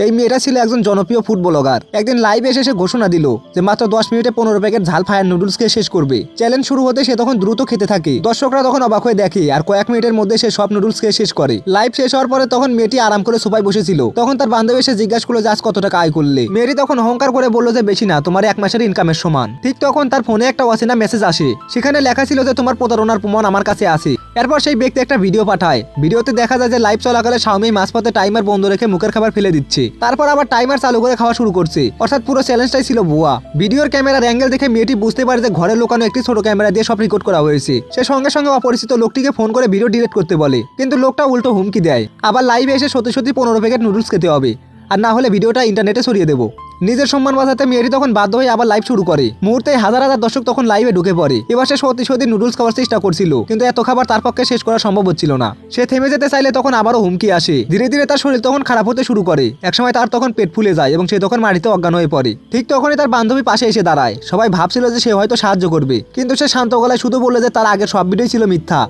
এই মেয়েটা ছিল একজন জনপ্রিয় ফুড ব্লগার। একদিন লাইভে এসে সে ঘোষণা দিল যে মাত্র 10 মিনিটে 15 প্যাকেট ঝাল ফায়ার নুডলস কে শেষ করবে। চ্যালেঞ্জ শুরু হতে সে তখন দ্রুত খেতে থাকে। দর্শকরা তখন অবাক হয়ে দেখে আর কয়েক মিনিটের মধ্যে সে সব নুডলস কে শেষ করে। লাইভ শেষ হওয়ার পরে তখন মেয়েটি আরাম করে সোফায় বসেছিল। তখন তার বান্ধবী এসে জিজ্ঞাসা করলো যে আজ কত টাকা আয় করলে। মেয়েটি তখন অহংকার করে বলল যে বেশি না, তোমার 1 মাসের ইনকামের সমান। ঠিক তখন তার ফোনে একটা অচেনা মেসেজ আসে। সেখানে লেখা ছিল যে তোমার প্রতারণার প্রমাণ আমার কাছে আছে। এরপর সেই ব্যক্তি একটা ভিডিও পাঠায়। ভিডিওতে দেখা যায় যে লাইভ চলাকালে শাওমি মাঝপথে টাইমার বন্ধ রেখে মুখের খাবার ফেলে দিচ্ছে। তারপর আবার টাইমার চালু করে খাওয়া শুরু করছে। অর্থাৎ পুরো চ্যালেঞ্জটাই ছিল ভুয়া। ভিডিওর ক্যামেরার অ্যাঙ্গেল দেখে মেয়েটি বুঝতে পারে যে ঘরে লুকানো একটি ছোট ক্যামেরা দিয়ে সব রেকর্ড করা হয়েছে। সে সঙ্গে সঙ্গে অপরিচিত লোকটিকে ফোন করে ভিডিও ডিলিট করতে বলে, কিন্তু লোকটা উল্টো হুমকি দেয়। আবার লাইভে এসে সত্যি সত্যি 15 প্যাকেট নুডলস খেতে হবে, আর না হলে ভিডিওটা ইন্টারনেটে ছড়িয়ে দেবো। নিজের সম্মান বাঁচাতে মেয়েটি তখন বাধ্য হয়ে আবার লাইভ শুরু করে। মুহূর্তে হাজার হাজার দর্শক তখন লাইভে ঢুকে পড়ে। এবার সে সত্যি সত্যি নুডলস খাওয়ার চেষ্টা করছিল, কিন্তু এত খাবার তার পক্ষে শেষ করা সম্ভব হচ্ছিল না। সে থেমে যেতে চাইলে তখন আবারও হুমকি আসে। ধীরে ধীরে তার শরীর তখন খারাপ হতে শুরু করে। একসময় তার তখন পেট ফুলে যায় এবং সে তখন মাটিতে অজ্ঞান হয়ে পড়ে। ঠিক তখনই তার বান্ধবী পাশে এসে দাঁড়ায়। সবাই ভাবছিল যে সে হয়তো সাহায্য করবে, কিন্তু সে শান্ত গলায় শুধু বলল যে তার আগের সব ভিডিওই ছিল মিথ্যা।